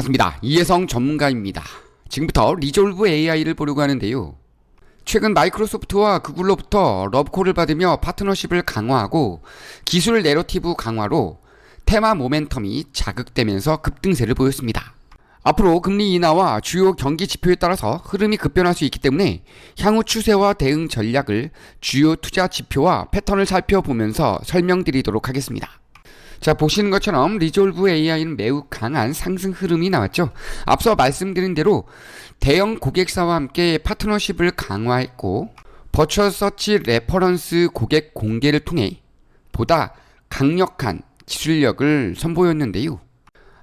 반갑습니다. 이혜성 전문가입니다. 지금부터 리졸브 AI를 보려고 하는데요. 최근 마이크로소프트와 구글로부터 러브콜을 받으며 파트너십을 강화하고 기술 내러티브 강화로 테마 모멘텀이 자극되면서 급등세를 보였습니다. 앞으로 금리 인하와 주요 경기 지표에 따라서 흐름이 급변할 수 있기 때문에 향후 추세와 대응 전략을 주요 투자 지표와 패턴을 살펴보면서 설명드리도록 하겠습니다. 자, 보시는 것처럼 리졸브 AI는 매우 강한 상승 흐름이 나왔죠. 앞서 말씀드린 대로 대형 고객사와 함께 파트너십을 강화했고 버추얼 서치 레퍼런스 고객 공개를 통해 보다 강력한 기술력을 선보였는데요.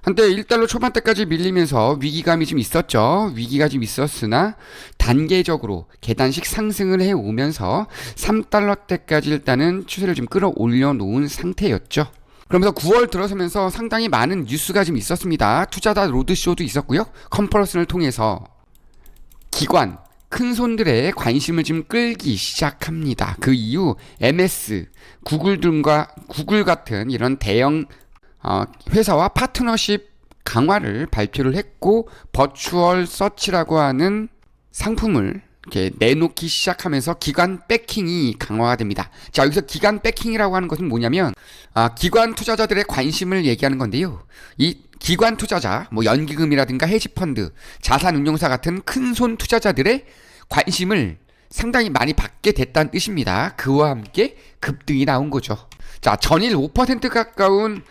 한때 1달러 초반대까지 밀리면서 위기감이 좀 있었죠. 위기가 좀 있었으나 단계적으로 계단식 상승을 해오면서 3달러대까지 일단은 추세를 좀 끌어올려 놓은 상태였죠. 그러면서 9월 들어서면서 상당히 많은 뉴스가 좀 있었습니다. 투자자 로드쇼도 있었고요. 컨퍼런스를 통해서 기관, 큰손들의 관심을 좀 끌기 시작합니다. 그 이후 MS, 구글 같은 이런 대형 회사와 파트너십 강화를 발표를 했고 버추얼 서치라고 하는 상품을 이렇게 내놓기 시작하면서 기관 백킹이 강화가 됩니다. 자, 여기서 기관 백킹이라고 하는 것은 뭐냐면 기관 투자자들의 관심을 얘기하는 건데요. 이 기관 투자자, 뭐 연기금이라든가 헤지펀드, 자산운용사 같은 큰손 투자자들의 관심을 상당히 많이 받게 됐다는 뜻입니다. 그와 함께 급등이 나온 거죠. 자, 전일 5% 가까운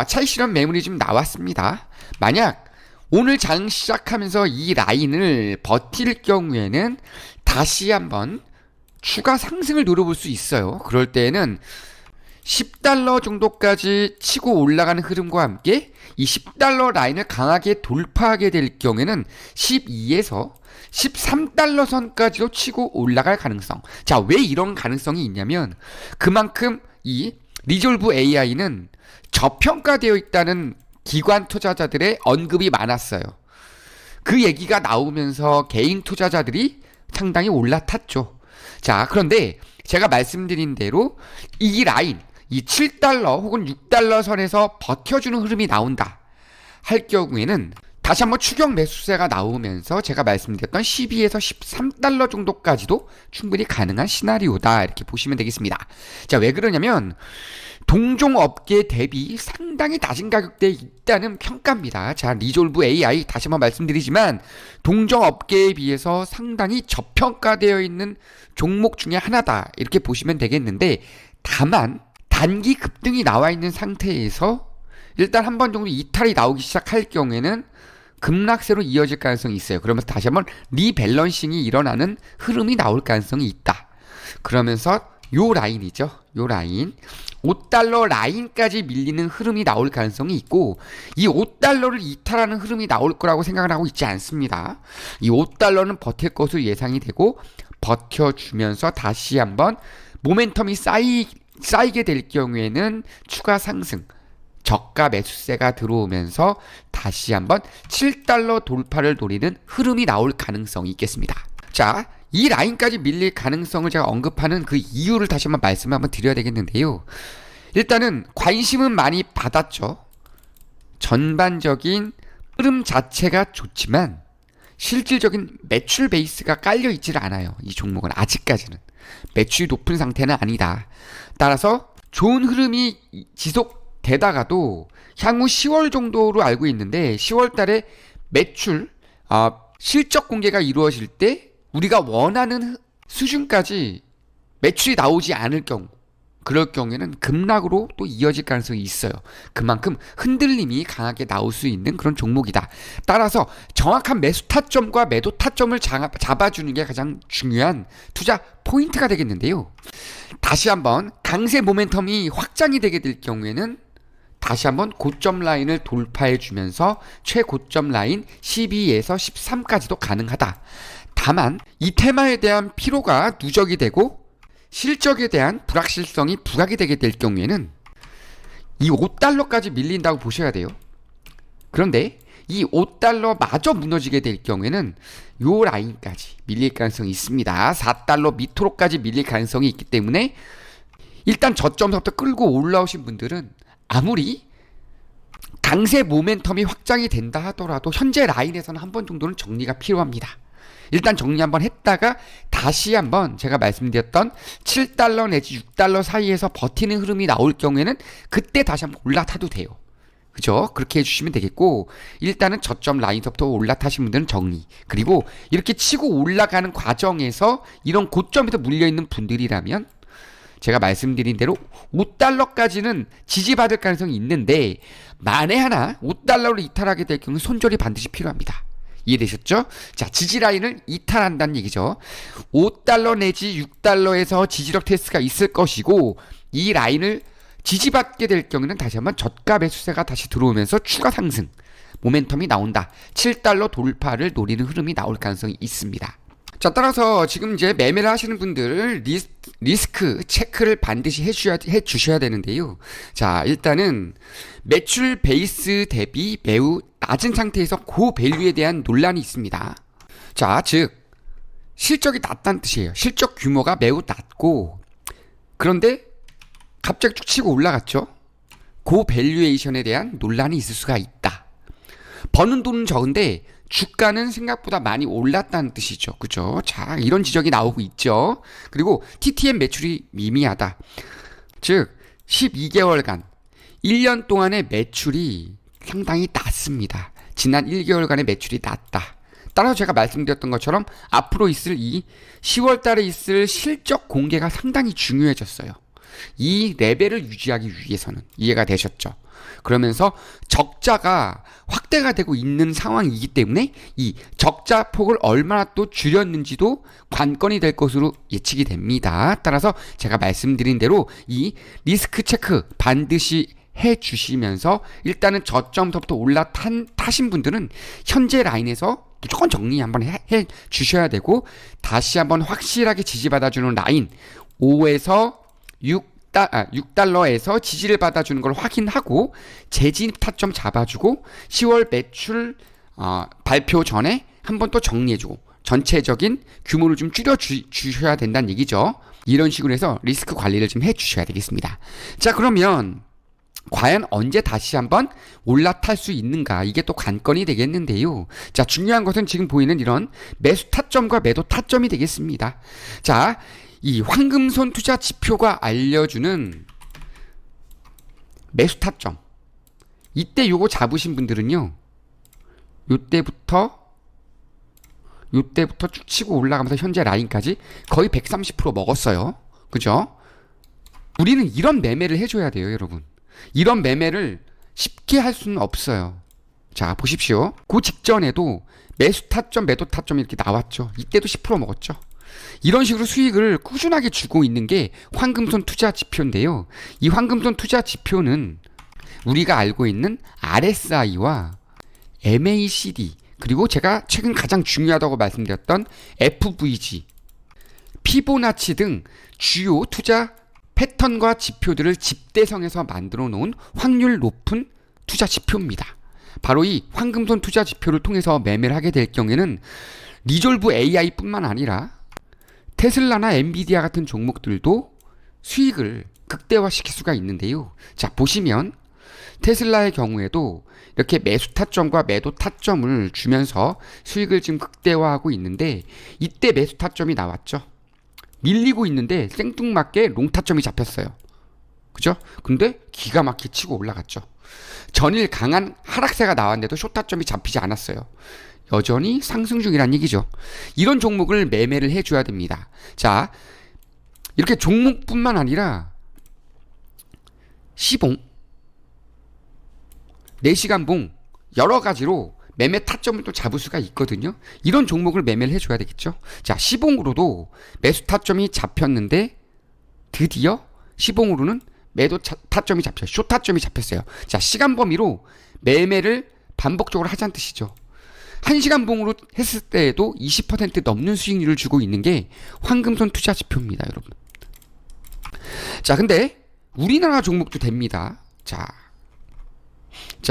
차익 실현 매물이 좀 나왔습니다. 만약 오늘 장 시작하면서 이 라인을 버틸 경우에는 다시 한번 추가 상승을 노려볼 수 있어요. 그럴 때에는 10달러 정도까지 치고 올라가는 흐름과 함께 이 10달러 라인을 강하게 돌파하게 될 경우에는 12에서 13달러 선까지도 치고 올라갈 가능성. 자, 왜 이런 가능성이 있냐면 그만큼 이 리졸브 AI는 저평가되어 있다는 기관 투자자들의 언급이 많았어요. 그 얘기가 나오면서 개인 투자자들이 상당히 올라탔죠. 자, 그런데 제가 말씀드린 대로 이 라인, 이 7달러 혹은 6달러 선에서 버텨주는 흐름이 나온다 할 경우에는 다시 한번 추격 매수세가 나오면서 제가 말씀드렸던 12에서 13달러 정도까지도 충분히 가능한 시나리오다 이렇게 보시면 되겠습니다. 자, 왜 그러냐면 동종 업계 대비 상당히 낮은 가격대에 있다는 평가입니다. 자, 리졸브 AI 다시 한번 말씀드리지만 동종 업계에 비해서 상당히 저평가되어 있는 종목 중에 하나다 이렇게 보시면 되겠는데 다만 단기 급등이 나와 있는 상태에서 일단 한 번 정도 이탈이 나오기 시작할 경우에는 급락세로 이어질 가능성이 있어요. 그러면서 다시 한번 리밸런싱이 일어나는 흐름이 나올 가능성이 있다. 그러면서 요 라인이죠. 요 라인 5달러 라인까지 밀리는 흐름이 나올 가능성이 있고 이 5달러를 이탈하는 흐름이 나올 거라고 생각을 하고 있지 않습니다. 이 5달러는 버틸 것으로 예상이 되고 버텨주면서 다시 한번 모멘텀이 쌓이게 될 경우에는 추가 상승 저가 매수세가 들어오면서 다시 한번 7달러 돌파를 노리는 흐름이 나올 가능성이 있겠습니다. 자, 이 라인까지 밀릴 가능성을 제가 언급하는 그 이유를 다시 한번 말씀을 한번 드려야 되겠는데요. 일단은 관심은 많이 받았죠. 전반적인 흐름 자체가 좋지만 실질적인 매출 베이스가 깔려 있지를 않아요. 이 종목은 아직까지는 매출이 높은 상태는 아니다. 따라서 좋은 흐름이 지속되다가도 향후 10월 정도로 알고 있는데 10월 달에 매출 실적 공개가 이루어질 때 우리가 원하는 수준까지 매출이 나오지 않을 경우 그럴 경우에는 급락으로 또 이어질 가능성이 있어요. 그만큼 흔들림이 강하게 나올 수 있는 그런 종목이다. 따라서 정확한 매수 타점과 매도 타점을 잡아주는 게 가장 중요한 투자 포인트가 되겠는데요. 다시 한번 강세 모멘텀이 확장이 되게 될 경우에는 다시 한번 고점 라인을 돌파해 주면서 최고점 라인 12에서 13까지도 가능하다. 다만 이 테마에 대한 피로가 누적이 되고 실적에 대한 불확실성이 부각이 되게 될 경우에는 이 5달러까지 밀린다고 보셔야 돼요. 그런데 이 5달러 마저 무너지게 될 경우에는 요 라인까지 밀릴 가능성이 있습니다. 4달러 밑으로까지 밀릴 가능성이 있기 때문에 일단 저점부터 끌고 올라오신 분들은 아무리 강세 모멘텀이 확장이 된다 하더라도 현재 라인에서는 한 번 정도는 정리가 필요합니다. 일단 정리 한번 했다가 다시 한번 제가 말씀드렸던 7달러 내지 6달러 사이에서 버티는 흐름이 나올 경우에는 그때 다시 한번 올라타도 돼요. 그죠? 그렇게 해주시면 되겠고, 일단은 저점 라인서부터 올라타신 분들은 정리. 그리고 이렇게 치고 올라가는 과정에서 이런 고점에서 물려있는 분들이라면 제가 말씀드린 대로 5달러까지는 지지받을 가능성이 있는데, 만에 하나 5달러로 이탈하게 될 경우 손절이 반드시 필요합니다. 이해되셨죠? 자, 지지 라인을 이탈한다는 얘기죠. 5달러 내지 6달러에서 지지력 테스트가 있을 것이고, 이 라인을 지지받게 될 경우는 다시 한번 저가 매수세가 다시 들어오면서 추가 상승 모멘텀이 나온다. 7달러 돌파를 노리는 흐름이 나올 가능성이 있습니다. 자, 따라서 지금 이제 매매를 하시는 분들 리스크 체크를 반드시 해주셔야 되는데요. 자, 일단은 매출 베이스 대비 매우 낮은 상태에서 고밸류에 대한 논란이 있습니다. 자, 즉 실적이 낮다는 뜻이에요. 실적 규모가 매우 낮고, 그런데 갑자기 쭉 치고 올라갔죠. 고밸류에이션에 대한 논란이 있을 수가 있다. 버는 돈은 적은데 주가는 생각보다 많이 올랐다는 뜻이죠. 그죠? 자, 이런 지적이 나오고 있죠. 그리고 TTM 매출이 미미하다. 즉 12개월간 1년 동안의 매출이 상당히 낮습니다. 지난 1개월간의 매출이 낮다. 따라서 제가 말씀드렸던 것처럼 앞으로 있을 이 10월 달에 있을 실적 공개가 상당히 중요해졌어요. 이 레벨을 유지하기 위해서는. 이해가 되셨죠? 그러면서 적자가 확대가 되고 있는 상황이기 때문에 이 적자 폭을 얼마나 또 줄였는지도 관건이 될 것으로 예측이 됩니다. 따라서 제가 말씀드린 대로 이 리스크 체크 반드시 해 주시면서 일단은 저점부터 올라타신 분들은 현재 라인에서 무조건 정리 한번 해 주셔야 되고, 다시 한번 확실하게 지지받아주는 라인 5에서 6달러에서 지지를 받아주는 걸 확인하고 재진입 타점 잡아주고 10월 매출 발표 전에 한번 또 정리해주고 전체적인 규모를 좀 줄여주셔야 된다는 얘기죠. 이런 식으로 해서 리스크 관리를 좀 해주셔야 되겠습니다. 자, 그러면 과연 언제 다시 한번 올라탈 수 있는가, 이게 또 관건이 되겠는데요. 자, 중요한 것은 지금 보이는 이런 매수 타점과 매도 타점이 되겠습니다. 자, 이 황금손 투자 지표가 알려주는 매수 타점, 이때 요거 잡으신 분들은요, 요때부터 쭉 치고 올라가면서 현재 라인까지 거의 130% 먹었어요. 그죠? 우리는 이런 매매를 해줘야 돼요, 여러분. 이런 매매를 쉽게 할 수는 없어요. 자, 보십시오. 그 직전에도 매수 타점, 매도 타점 이렇게 나왔죠. 이때도 10% 먹었죠. 이런 식으로 수익을 꾸준하게 주고 있는 게 황금손 투자 지표인데요. 이 황금손 투자 지표는 우리가 알고 있는 RSI와 MACD, 그리고 제가 최근 가장 중요하다고 말씀드렸던 FVG, 피보나치 등 주요 투자 패턴과 지표들을 집대성해서 만들어 놓은 확률 높은 투자 지표입니다. 바로 이 황금손 투자 지표를 통해서 매매를 하게 될 경우에는 리졸브 AI뿐만 아니라 테슬라나 엔비디아 같은 종목들도 수익을 극대화시킬 수가 있는데요. 자, 보시면 테슬라의 경우에도 이렇게 매수 타점과 매도 타점을 주면서 수익을 지금 극대화하고 있는데, 이때 매수 타점이 나왔죠. 밀리고 있는데 생뚱맞게 롱 타점이 잡혔어요. 그죠? 근데 기가 막히게 치고 올라갔죠. 전일 강한 하락세가 나왔는데도 숏 타점이 잡히지 않았어요. 여전히 상승 중이란 얘기죠. 이런 종목을 매매를 해줘야 됩니다. 자, 이렇게 종목뿐만 아니라 시봉, 4시간 봉, 여러 가지로 매매 타점을 또 잡을 수가 있거든요. 이런 종목을 매매를 해줘야 되겠죠. 자, 시봉으로도 매수 타점이 잡혔는데 드디어 시봉으로는 매도 타점이 잡혀요. 숏 타점이 잡혔어요. 자, 시간 범위로 매매를 반복적으로 하자는 뜻이죠. 1시간 봉으로 했을 때에도 20% 넘는 수익률을 주고 있는 게 황금손 투자 지표입니다, 여러분. 자, 근데 우리나라 종목도 됩니다. 자,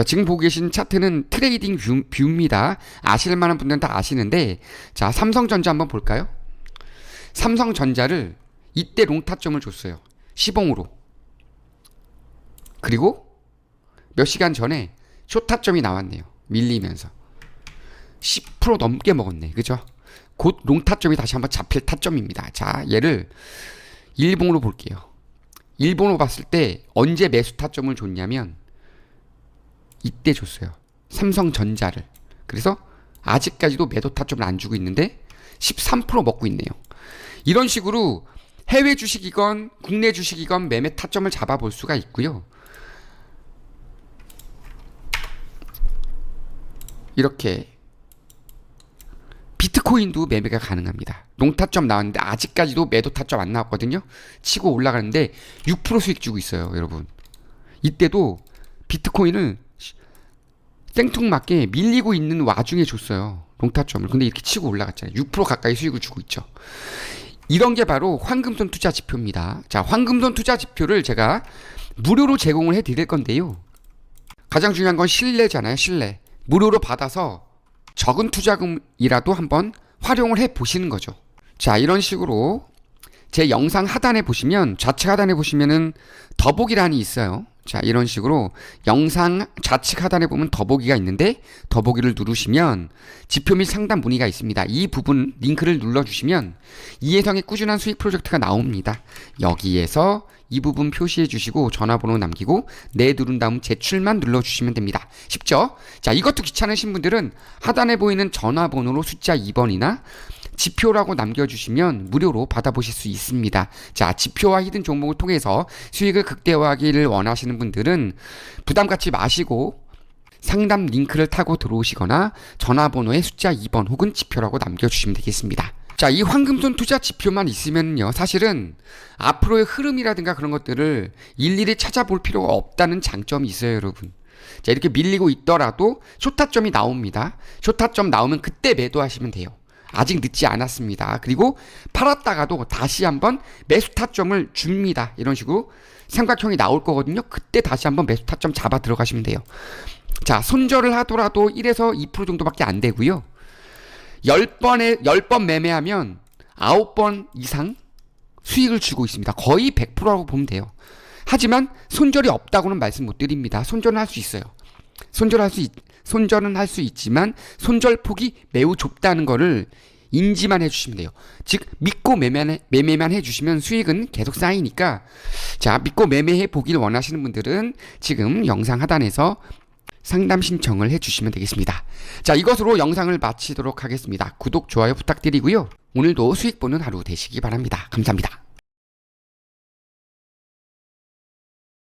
지금 보고 계신 차트는 트레이딩 뷰입니다. 아실 만한 분들은 다 아시는데, 자, 삼성전자 한번 볼까요? 삼성전자를 이때 롱타점을 줬어요. 시봉으로. 그리고 몇 시간 전에 쇼타점이 나왔네요. 밀리면서 10% 넘게 먹었네. 그죠? 곧 롱타점이 다시 한번 잡힐 타점입니다. 자, 얘를 일봉으로 볼게요. 일봉으로 봤을 때 언제 매수 타점을 줬냐면 이때 줬어요. 삼성전자를. 그래서 아직까지도 매도 타점을 안 주고 있는데 13% 먹고 있네요. 이런 식으로 해외 주식이건 국내 주식이건 매매 타점을 잡아볼 수가 있고요. 이렇게 비트코인도 매매가 가능합니다. 롱타점 나왔는데 아직까지도 매도 타점 안 나왔거든요. 치고 올라가는데 6% 수익 주고 있어요, 여러분. 이때도 비트코인을 생뚱맞게 밀리고 있는 와중에 줬어요. 롱타점을. 근데 이렇게 치고 올라갔잖아요. 6% 가까이 수익을 주고 있죠. 이런 게 바로 황금손 투자 지표입니다. 자, 황금손 투자 지표를 제가 무료로 제공을 해드릴 건데요. 가장 중요한 건 신뢰잖아요. 신뢰. 무료로 받아서 적은 투자금이라도 한번 활용을 해 보시는 거죠. 자, 이런 식으로 제 영상 하단에 보시면, 좌측 하단에 보시면은 더보기란이 있어요. 자, 이런 식으로 영상 좌측 하단에 보면 더보기가 있는데 더보기를 누르시면 지표 및 상담 문의가 있습니다. 이 부분 링크를 눌러주시면 이해성의 꾸준한 수익 프로젝트가 나옵니다. 여기에서 이 부분 표시해 주시고 전화번호 남기고 네 누른 다음 제출만 눌러주시면 됩니다. 쉽죠? 자, 이것도 귀찮으신 분들은 하단에 보이는 전화번호로 숫자 2번이나 지표라고 남겨주시면 무료로 받아보실 수 있습니다. 자, 지표와 히든 종목을 통해서 수익을 극대화하기를 원하시는 분들은 부담 갖지 마시고 상담 링크를 타고 들어오시거나 전화번호에 숫자 2번 혹은 지표라고 남겨주시면 되겠습니다. 자, 이 황금손 투자 지표만 있으면요, 사실은 앞으로의 흐름이라든가 그런 것들을 일일이 찾아볼 필요가 없다는 장점이 있어요, 여러분. 자, 이렇게 밀리고 있더라도 쇼타점이 나옵니다. 쇼타점 나오면 그때 매도하시면 돼요. 아직 늦지 않았습니다. 그리고 팔았다가도 다시 한번 매수 타점을 줍니다. 이런 식으로 삼각형이 나올 거거든요. 그때 다시 한번 매수 타점 잡아 들어가시면 돼요. 자, 손절을 하더라도 1에서 2% 정도밖에 안 되고요. 10번 매매하면 9번 이상 수익을 주고 있습니다. 거의 100%라고 보면 돼요. 하지만 손절이 없다고는 말씀 못 드립니다. 손절은 할 수 있어요. 손절은 할 수 있지만 손절 폭이 매우 좁다는 거를 인지만 해주시면 돼요. 즉 믿고 매매만 해주시면 수익은 계속 쌓이니까, 자, 믿고 매매해 보기를 원하시는 분들은 지금 영상 하단에서 상담 신청을 해주시면 되겠습니다. 자, 이것으로 영상을 마치도록 하겠습니다. 구독, 좋아요 부탁드리고요. 오늘도 수익 보는 하루 되시기 바랍니다. 감사합니다.